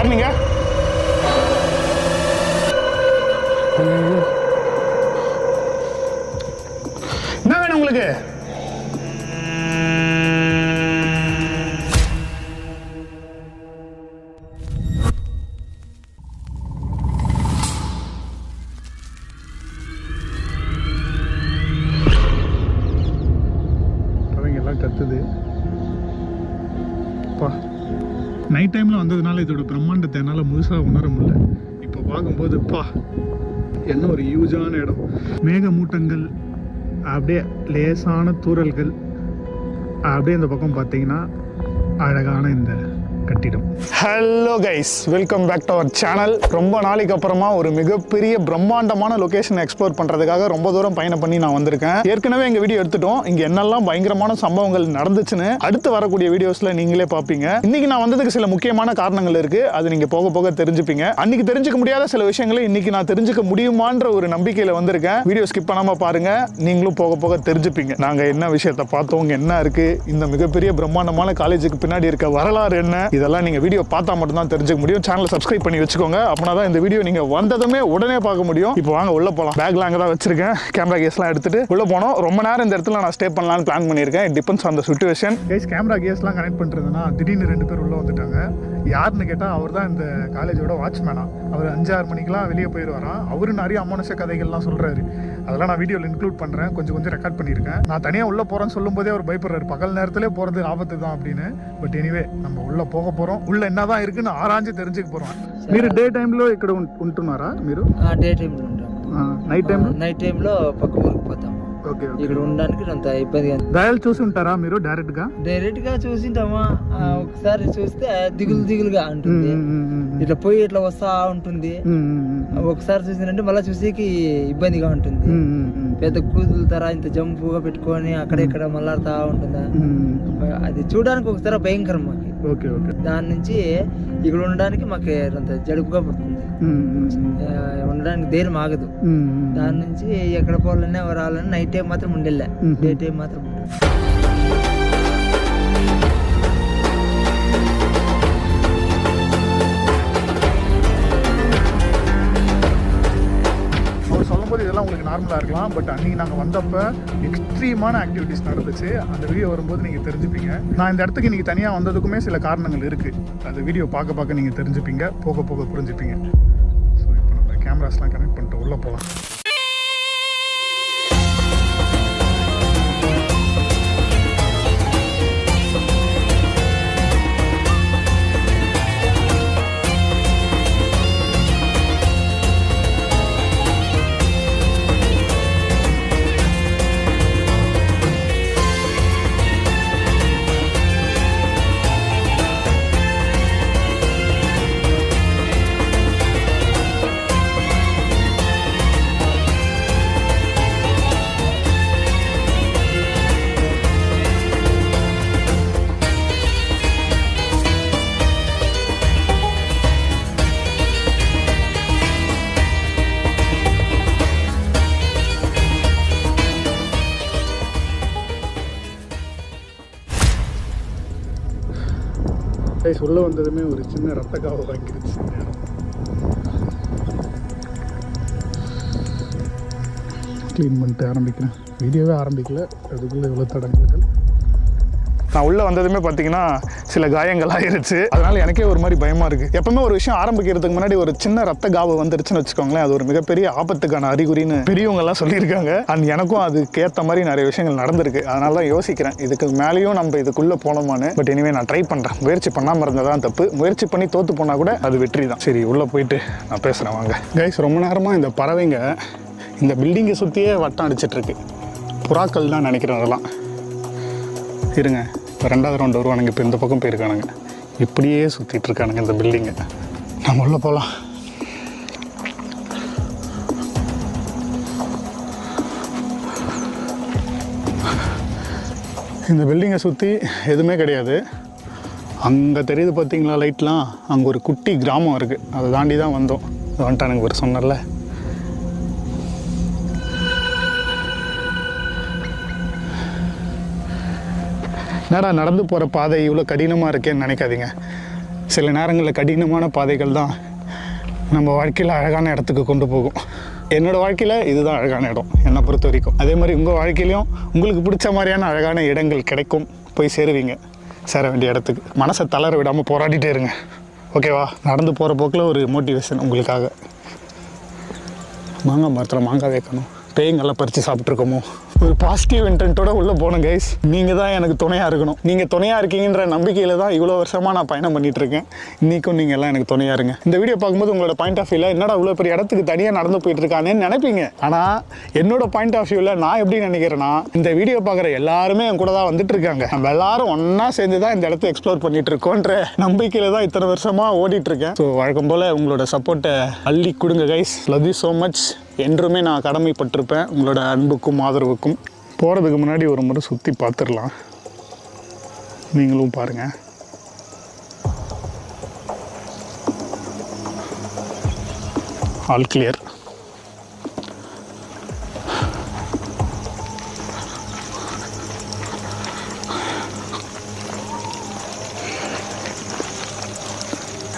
யார் நீங்க? என்ன வேணும் உங்களுக்கு? எல்லாம் கத்துது. நைட் டைமில் வந்ததுனால இதோட பிரம்மாண்டத்தை என்னால் முழுசாக உணர முடியல. இப்போ பார்க்கும்போது என்ன ஒரு ஹியூஜான இடம். மேகமூட்டங்கள், அப்படியே லேசான தூறல்கள், அப்படியே இந்த பக்கம் பார்த்தீங்கன்னா அழகான இந்த கட்டிடம். Hello guys, welcome back to our channel. ரொம்ப நாளைக்கு அப்புறமா ஒரு மிகப்பெரிய பிரம்மாண்டமான லொகேஷனை எக்ஸ்ப்ளோர் பண்ணுறதுக்காக ரொம்ப தூரம் பயணம் பண்ணி நான் வந்திருக்கேன். ஏற்கனவே எங்கள் வீடியோ எடுத்துட்டோம். இங்கே என்னெல்லாம் பயங்கரமான சம்பவங்கள் நடந்துச்சுன்னு அடுத்து வரக்கூடிய வீடியோஸில் நீங்களே பார்ப்பீங்க. இன்னைக்கு நான் வந்ததுக்கு சில முக்கியமான காரணங்கள் இருக்குது. அது நீங்கள் போக போக தெரிஞ்சுப்பீங்க. அன்னைக்கு தெரிஞ்சுக்க முடியாத சில விஷயங்களை இன்னைக்கு நான் தெரிஞ்சுக்க முடியுமான்ற ஒரு நம்பிக்கையில் வந்திருக்கேன். வீடியோ ஸ்கிப் பண்ணாமல் பாருங்க, நீங்களும் போக போக தெரிஞ்சுப்பீங்க. நாங்கள் என்ன விஷயத்தை பார்த்தோம், என்ன இருக்குது, இந்த மிகப்பெரிய பிரம்மாண்டமான காலேஜுக்கு பின்னாடி இருக்க வரலாறு என்ன, இதெல்லாம் நீங்கள் வீடியோ பார்த்தா மட்டும் தான் தெரிஞ்சுக்க முடியும். சேனலை சப்ஸ்கிரைப் பண்ணி வச்சுக்கோங்க. அப்படின்னா தான் இந்த வீடியோ நீங்கள் வந்ததுமே உடனே பார்க்க முடியும். இப்போ வாங்க உள்ள போகலாம். பேக்லாம் அங்கே தான் வச்சிருக்கேன். கேமரா கேஸ்லாம் எடுத்துட்டு உள்ள போனோம். ரொம்ப நேரம் இந்த இடத்துல நான் ஸ்டே பண்ணலாம்னு பிளான் பண்ணியிருக்கேன். It depends on the situation. Guys, camera கேஸ்லாம் கனெக்ட் பண்ணுறதுன்னா திடீர்னு 2 பேர் உள்ள வந்துட்டாங்க. யாருன்னு கேட்டால் அவர் தான் இந்த காலேஜோட வாட்ச்மேனா. அவர் 5-6 மணிக்கெலாம் வெளியே போயிடுவாராம். அவரு நிறைய அமானுஷ கதைகள்லாம் சொல்கிறாரு. அதெல்லாம் நான் வீடியோவில் இன்க்ளூட் பண்ணுறேன். கொஞ்சம் ரெக்கார்ட் பண்ணியிருக்கேன். நான் தனியாக உள்ளே போகிறேன்னு சொல்லும் போதே அவர் பயப்படுறாரு. பகல் நேரத்திலே போகிறது ஆபத்து தான் அப்படின்னு. பட் எனிவே, நம்ம உள்ளே போக போகிறோம். உள்ள என்னதான் இருக்குன்னு ஆராய்ஞ்சு தெரிஞ்சுக்க போகிறோம். మీరు డే టైంలో ఇక్కడ ఉంటున్నారా? మీరు డే టైంలో ఉంటాం. నైట్ టైంలో పక్క ఊరికి పోతాం. ఓకే. ఇక్కడ ఉండడానికి అంత ఇబ్బందిగా. దయాలు చూసి ఉంటారా మీరు? డైరెక్ట్ గా చూసింటామా? ఒకసారి చూస్తే దిగులుగా ఉంటుంది. ఇట్లా పోయి ఇట్లా వస్తా ఉంటుంది. ఒకసారి చూసినంటే మళ్ళీ చూసేకి ఇబ్బందిగా ఉంటుంది. పెద్ద కూతులు తర ఇంత జంపుగా పెట్టుకొని అక్కడెక్కడ మళ్ళాడుతా ఉంటుందా. అది చూడడానికి ఒకసారి భయంకరం మాకు. దాని నుంచి ఇక్కడ ఉండడానికి మాకు అంత జడుపుగా పడుతుంది. ఉండడానికి ధైర్యం ఆగదు. దాని నుంచి ఎక్కడ పోవాలన్నా రావాలన్నా నైట్ టైం మాత్రం ఉండేలే, డే టైం మాత్రం ఉండదు. இதெல்லாம் உங்களுக்கு நார்மலாக இருக்கலாம். பட் அன்றைக்கி நாங்கள் வந்தப்போ எக்ஸ்ட்ரீமான ஆக்டிவிட்டிஸ் நடந்துச்சு. அந்த வீடியோ வரும்போது நீங்கள் தெரிஞ்சுப்பீங்க. நான் இந்த இடத்துக்கு இன்றைக்கி தனியாக வந்ததுக்குமே சில காரணங்கள் இருக்குது. அந்த வீடியோ பார்க்க நீங்கள் தெரிஞ்சுப்பீங்க, போக போக புரிஞ்சுப்பீங்க. ஸோ இப்போ நம்ம கேமராஸ்லாம் கனெக்ட் பண்ணிட்டு உள்ளே போகலாம். உள்ள வந்ததுமே ஒரு சின்ன ரத்த காவை வாங்கிருச்சு. க்ளீன் பண்ணிட்டு ஆரம்பிக்கிறேன். வீடியோவே ஆரம்பிக்கல, அதுக்குள்ளே இவ்வளோ தடங்கல்கள். நான் உள்ளே வந்ததுமே பார்த்தீங்கன்னா சில காயங்கள் ஆயிருச்சு. அதனால் எனக்கே ஒரு மாதிரி பயமாக இருக்குது. எப்பவுமே ஒரு விஷயம் ஆரம்பிக்கிறதுக்கு முன்னாடி ஒரு சின்ன ரத்த காவு வந்துருச்சுன்னு வச்சுக்கோங்களேன், அது ஒரு மிகப்பெரிய ஆபத்துக்கான அறிகுறின்னு பெரியவங்கெல்லாம் சொல்லியிருக்காங்க. அண்ட் எனக்கும் அதுக்கேற்ற மாதிரி நிறைய விஷயங்கள் நடந்திருக்கு. அதனால தான் யோசிக்கிறேன், இதுக்கு மேலேயும் நம்ம இதுக்குள்ளே போனோமான்னு. பட் இனிமேல் நான் ட்ரை பண்ணுறேன். முயற்சி பண்ணாமல் இருந்தால் தான் தப்பு. முயற்சி பண்ணி தோற்று போனால் கூட அது வெற்றி தான். சரி, உள்ளே போயிட்டு நான் பேசுகிறேன் வாங்க. கைஸ், ரொம்ப நேரமாக இந்த பறவைங்க இந்த பில்டிங்கை சுற்றியே வட்டம் அடிச்சிட்ருக்கு. புறாக்கள் தான் நினைக்கிறேன். அதெல்லாம் இருங்க, இப்போ 2வது ரவுண்ட் வருவானுங்க. இப்போ இந்த பக்கம் போயிருக்கானுங்க. இப்படியே சுற்றிட்டு இருக்கானுங்க இந்த பில்டிங்கை. நம்ம உள்ள போகலாம். இந்த பில்டிங்கை சுற்றி எதுவுமே கிடையாது. அங்கே தெரியுது பார்த்தீங்களா லைட்லாம்? அங்கே ஒரு குட்டி கிராமம் இருக்குது. அதை தாண்டி தான் வந்தோம். வந்துட்டானுங்க ஒரு சொன்னல. என்னடா நடந்து போகிற பாதை இவ்வளோ கடினமாக இருக்கேன்னு நினைக்காதீங்க. சில நேரங்களில் கடினமான பாதைகள் தான் நம்ம வாழ்க்கையில் அழகான இடத்துக்கு கொண்டு போகும். என்னோடய வாழ்க்கையில் இதுதான் அழகான இடம் என்னை பொறுத்த வரைக்கும். அதே மாதிரி உங்கள் வாழ்க்கையிலையும் உங்களுக்கு பிடிச்ச மாதிரியான அழகான இடங்கள் கிடைக்கும், போய் சேருவீங்க சேர வேண்டிய இடத்துக்கு. மனசை தளர விடாமல் போராடிட்டே இருங்க, ஓகேவா? நடந்து போகிற போக்கில் ஒரு மோட்டிவேஷன் உங்களுக்காக. மாங்காய் மரத்தில் மாங்காய் வைக்கணும், பேய்ங்கெல்லாம் பறித்து சாப்பிட்ருக்கோமோ. ஒரு பாசிட்டிவ் இன்டென்ட்டோட உள்ளே போனோம் கைஸ். நீங்கள் தான் எனக்கு துணையாக இருக்கணும். நீங்கள் துணையாக இருக்கீங்கன்ற நம்பிக்கையில் தான் இவ்வளோ வருஷமாக நான் பயணம் பண்ணிகிட்ருக்கேன். இன்றைக்கும் நீங்கள் எல்லாம் எனக்கு துணையாக இருங்க. இந்த வீடியோ பார்க்கும்போது உங்களோட பாயிண்ட் ஆஃப் வியூவில் என்னடா இவ்வளோ பெரிய இடத்துக்கு தனியாக நடந்து போயிட்டுருக்கானேன்னு நினைப்பீங்க. ஆனால் என்னோட பாயிண்ட் ஆஃப் வியூவில் நான் எப்படி நினைக்கிறேன்னா, இந்த வீடியோ பார்க்குற எல்லாருமே என் கூட தான் வந்துட்டு இருக்காங்க. நம்ம எல்லாரும் ஒன்றா சேர்ந்து தான் இந்த இடத்த எக்ஸ்ப்ளோர் பண்ணிட்டு இருக்கோன்ற நம்பிக்கையில் தான் இத்தனை வருஷமாக ஓடிட்டுருக்கேன். ஸோ வழக்கம் போல் உங்களோட சப்போர்ட்டை அள்ளி கொடுங்க guys. Love you so much. என்றுமே நான் கடமைப்பட்டிருப்பேன் உங்களோட அன்புக்கும் ஆதரவுக்கும். போகிறதுக்கு முன்னாடி ஒரு முறை சுற்றி பார்த்துடலாம், நீங்களும் பாருங்கள். All clear.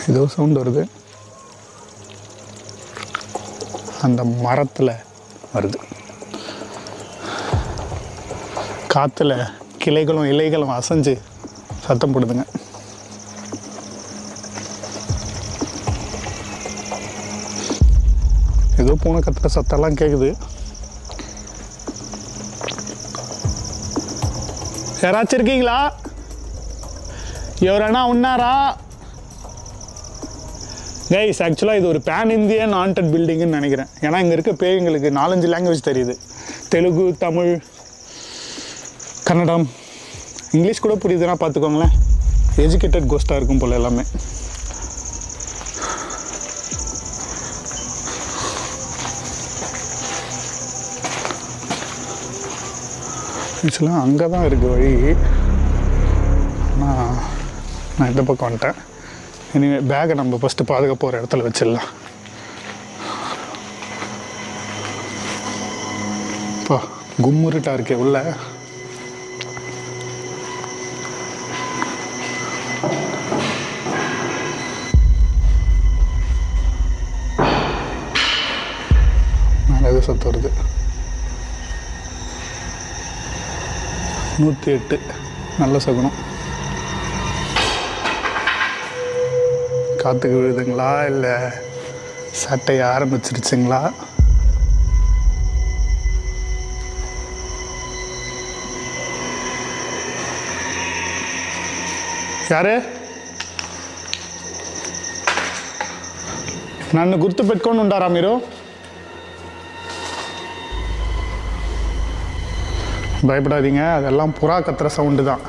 ஏதோ சவுண்ட் வருது, அந்த மரத்தில் வருது. காற்றுல கிளைகளும் இலைகளும் அசைஞ்சு சத்தம் போடுதுங்க. ஏதோ பூனை கத்துற சத்தம்லாம் கேட்குது. யாராச்சும் இருக்கீங்களா? எவரனா உன்னாரா? கைஸ், ஆக்சுவலாக இது ஒரு பேன் இந்தியன் ஹாண்டட் பில்டிங்குன்னு நினைக்கிறேன். ஏன்னா இங்கே இருக்க பேய்ங்களுக்கு 4-5 லாங்குவேஜ் தெரியுது. தெலுங்கு, தமிழ், கன்னடம், இங்கிலீஷ் கூட புரியுதுன்னா பார்த்துக்கோங்களேன். எஜுகேட்டட் கோஸ்ட்டாக இருக்கும் போல் எல்லாமே. ஆக்சுவலாக அங்கே தான் இருக்குது வழி. ஆனால் நான் இந்த பக்கம் வந்துட்டேன். இனிமே பேக்கை நம்ம ஃபஸ்ட்டு பாதுகாப்பு ஒரு இடத்துல வச்சிடலாம். இப்போ கும்முருட்டாக இருக்கே உள்ள. மேலே எதுவும் சத்தம் வருது. 108 நல்ல சகுனம். காற்றுக்கு விழுதுங்களா இல்லை சட்டைய ஆரம்பிச்சிருச்சுங்களா? ಯಾರೇ నన్ను గుర్తు పెట్టుకొని ఉంటారా మీరు? பயப்படாதீங்க, அதெல்லாம் புறா கத்துற சவுண்டு தான்.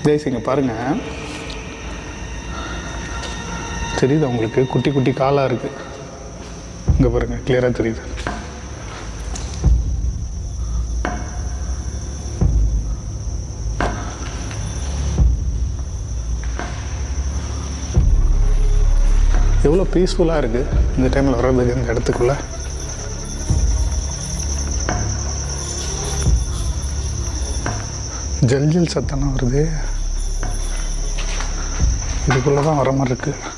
தேசிங்க பாருங்கள், தெரியுது உங்களுக்கு? குட்டி குட்டி காலாக இருக்குது. இங்கே பாருங்கள், கிளியராக தெரியுது. எவ்வளோ பீஸ்ஃபுல்லாக இருக்குது இந்த டைமில் வர்றதுக்கு இந்த இடத்துக்குள்ளே. ஜல் ஜல் சத்தம்லாம் வருது. இதுக்குள்ளே தான் வர மாதிரி இருக்குது.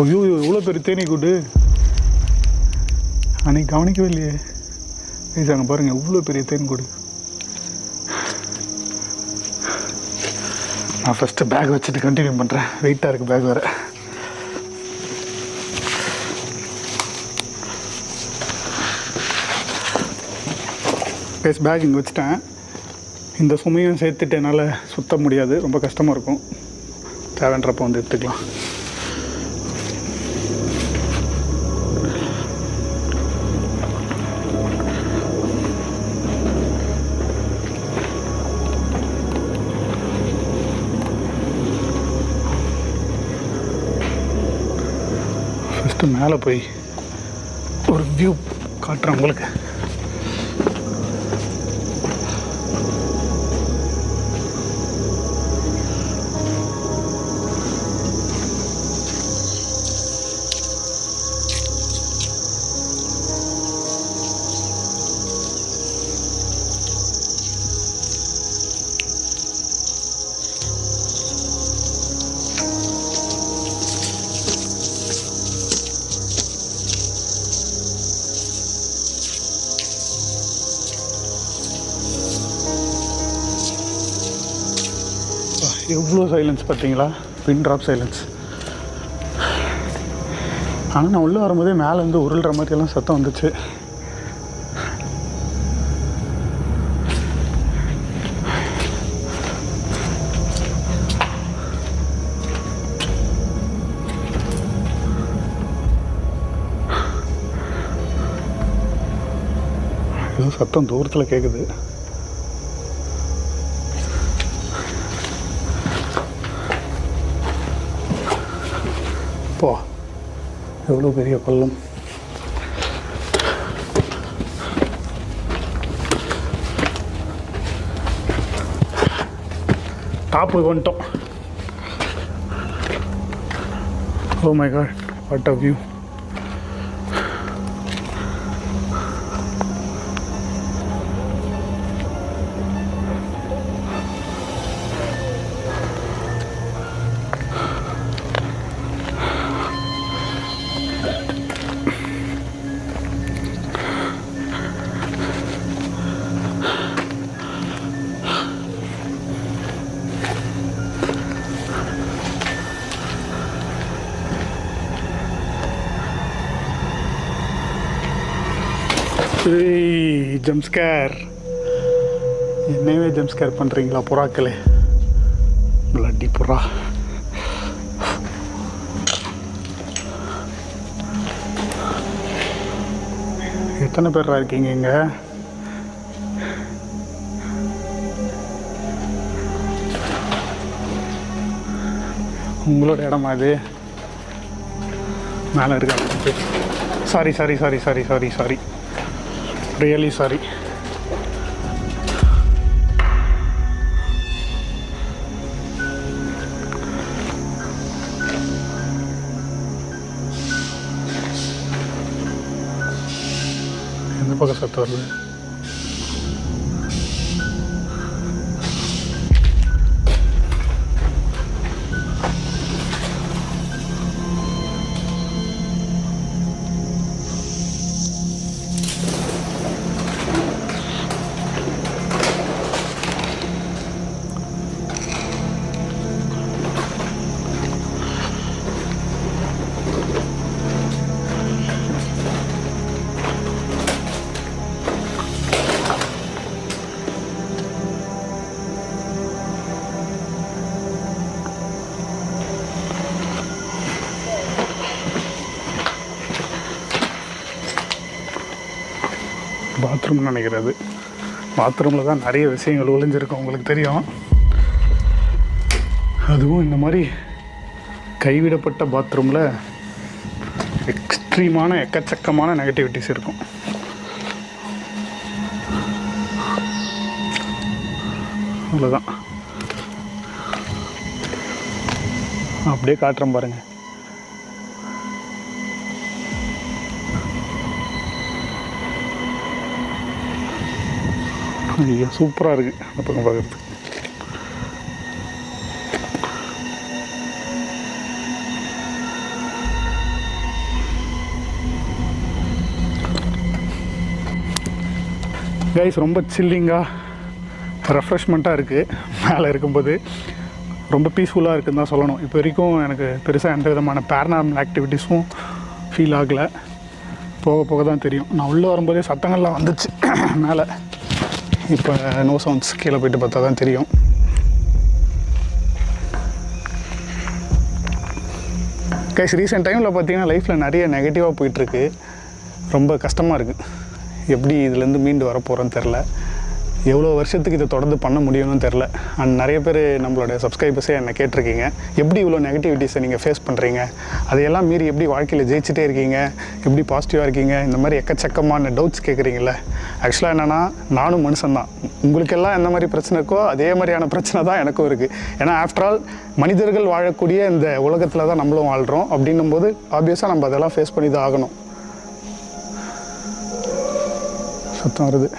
ஐயோ, எவ்வளோ பெரிய தேனி கூட்டு! அன்னைக்கு கவனிக்கவே இல்லையே. இது அங்கே பாருங்கள், எவ்வளோ பெரிய தேன் கூடு. நான் ஃபஸ்ட்டு பேக் வச்சுட்டு கண்டினியூ பண்ணுறேன். வெயிட்டாக இருக்குது பேக் வேறு. பேக் இங்கே வச்சுட்டேன். இந்த சுமையும் சேர்த்துட்டு என்னால் சுத்த முடியாது, ரொம்ப கஷ்டமாக இருக்கும். தேவைன்றப்போ வந்து எடுத்துக்கலாம். ஃபஸ்ட்டு மேலே போய் ஒரு வியூ காட்டுறேன் உங்களுக்கு. எவ்வளோ சைலன்ஸ் பார்த்தீங்களா, பின் ட்ராப் சைலன்ஸ். ஆனால் நான் உள்ளே வரும்போதே மேலேருந்து உருள்ற மாதிரியெல்லாம் சத்தம் வந்துச்சு. ஏதோ சத்தம் தூரத்தில் கேட்குது. போ, எவ்வளோ பெரிய பள்ளம். டாப்புக்கு வந்துட்டோம். Oh my god, what a view. Jumpscare, என்னையே ஜம்ஸ்கேர் பண்ணுறீங்களா புறாக்களே, பிளட்டி புறா. எத்தனை பேரா இருக்கீங்க இங்கே? உங்களோட இடமா அது? மேலே இருக்க. Sorry sorry sorry sorry sorry sorry, really sorry. எந்த பக்கம் சத்து வருது? பாத்ரூம்னு நினைக்கிறது. பாத்ரூமில் தான் நிறைய விஷயங்கள் ஒளிஞ்சிருக்கும், உங்களுக்கு தெரியும். அதுவும் இந்த மாதிரி கைவிடப்பட்ட பாத்ரூமில் எக்ஸ்ட்ரீமான எக்கச்சக்கமான நெகட்டிவிட்டிஸ் இருக்கும். அவ்வளோதான், அப்படியே காட்டுறேன் பாருங்கள். ஐயோ சூப்பராக இருக்குது அந்த பக்கம் பார்க்குறது. கைஸ் ரொம்ப சில்லிங்காக ரெஃப்ரெஷ்மெண்ட்டாக இருக்குது. மேலே இருக்கும்போது ரொம்ப பீஸ்ஃபுல்லாக இருக்குதுன்னு தான் சொல்லணும். இப்போ வரைக்கும் எனக்கு பெருசாக எந்த விதமான பேரநார்மல் ஆக்டிவிட்டீஸும் ஃபீல் ஆகலை. போக போக தான் தெரியும். நான் உள்ளே வரும்போதே சத்தங்கள்லாம் வந்துச்சு மேலே. இப்போ நோ சவுண்ட்ஸ், கீழே போய்ட்டு பார்த்தா தான் தெரியும். கைஸ் ரீசெண்ட் டைமில் பார்த்தீங்கன்னா லைஃப்பில் நிறைய நெகட்டிவாக போயிட்டுருக்கு. ரொம்ப கஷ்டமாக இருக்குது. எப்படி இதுலேருந்து மீண்டு வர போகிறோன்னு தெரில. எவ்வளோ வருஷத்துக்கு இதை தொடர்ந்து பண்ண முடியும்னு தெரில. அண்ட் நிறைய பேர் நம்மளோட சப்ஸ்கிரைபர்ஸே என்னை கேட்டிருக்கீங்க, எப்படி இவ்வளோ நெகட்டிவிட்டிஸை நீங்கள் ஃபேஸ் பண்ணுறீங்க, அதையெல்லாம் மீறி எப்படி வாழ்க்கையில் ஜெயிச்சிட்டே இருக்கீங்க, எப்படி பாசிட்டிவாக இருக்கீங்க, இந்த மாதிரி எக்கச்சக்கமான டவுட்ஸ் கேட்குறீங்கள. ஆக்சுவலாக என்னென்னா, நானும் மனுஷன்தான். உங்களுக்கெல்லாம் எந்த மாதிரி பிரச்சனை இருக்கோ அதே மாதிரியான பிரச்சனை தான் எனக்கும் இருக்குது. ஏன்னா ஆஃப்டர் ஆல் மனிதர்கள் வாழக்கூடிய இந்த உலகத்தில் தான் நம்மளும் வாழ்கிறோம். அப்படின்னும் போது ஆப்வியஸாக நம்ம அதெல்லாம் ஃபேஸ் பண்ணி தான் ஆகணும். சத்தம் வருது.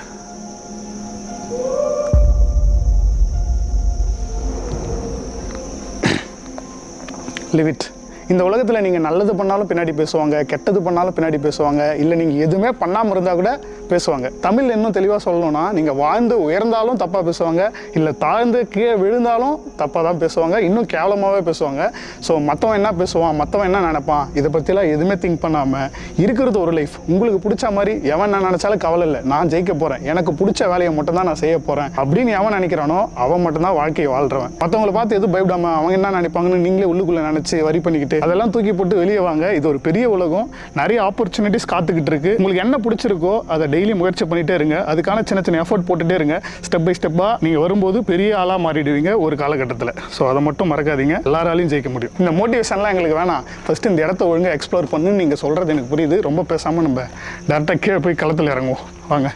Live it. இந்த உலகத்தில் நீங்கள் நல்லது பண்ணாலும் பின்னாடி பேசுவாங்க, கெட்டது பண்ணாலும் பின்னாடி பேசுவாங்க, இல்லை நீங்கள் எதுவுமே பண்ணாமல் இருந்தால் கூட பேசுவாங்க. தமிழ் இன்னும் தெளிவாக சொல்லணும்னா, நீங்கள் வாழ்ந்து உயர்ந்தாலும் தப்பாக பேசுவாங்க, இல்லை தாழ்ந்து கீழே விழுந்தாலும் தப்பாக தான் பேசுவாங்க, இன்னும் கேவலமாகவே பேசுவாங்க. ஸோ மற்றவன் என்ன பேசுவான், மற்றவன் என்ன நினைப்பான், இதை பற்றிலாம் எதுவுமே திங்க் பண்ணாமல் இருக்கிறது ஒரு லைஃப். உங்களுக்கு பிடிச்ச மாதிரி எவன் நான் நினச்சாலும் கவலை இல்லை, நான் ஜெயிக்க போகிறேன், எனக்கு பிடிச்ச வேலையை மட்டும் தான் நான் செய்ய போகிறேன் அப்படின்னு எவன் நினைக்கிறானோ அவன் மட்டும்தான் வாழ்க்கையை வாழ்கிறவன். மற்றவங்களை பார்த்து எதுவும் பயப்படாமல் அவங்க என்ன நினைப்பாங்கன்னு நீங்களே உள்ளுக்குள்ளே நினச்சி வரி பண்ணிக்கிட்டு அதெல்லாம் தூக்கி போட்டு வெளியே வாங்க. இது ஒரு பெரிய உலகம், நிறைய ஆப்பர்ச்சுனிட்டிஸ் காத்துக்கிட்டு இருக்கு. உங்களுக்கு என்ன பிடிச்சிருக்கோ அதை டெய்லி முயற்சி பண்ணிட்டே இருங்க. அதுக்கான சின்ன சின்ன எஃபோர்ட் போட்டுட்டே இருங்க. ஸ்டெப் பை ஸ்டெப்பாக நீங்கள் வரும்போது பெரிய ஆளாக மாறிடுவீங்க ஒரு காலகட்டத்தில். ஸோ அதை மட்டும் மறக்காதீங்க, எல்லாராலையும் ஜெயிக்க முடியும். இந்த மோட்டிவேஷன்லாம் எங்களுக்கு வேணாம், ஃபஸ்ட்டு இந்த இடத்த ஒழுங்காக எக்ஸ்ப்ளோர் பண்ணுன்னு நீங்கள் சொல்கிறது எனக்கு புரியுது. ரொம்ப பேசாமல் நம்ம டேரெக்டாக கீழே போய் களத்தில் இறங்குவோம் வாங்க.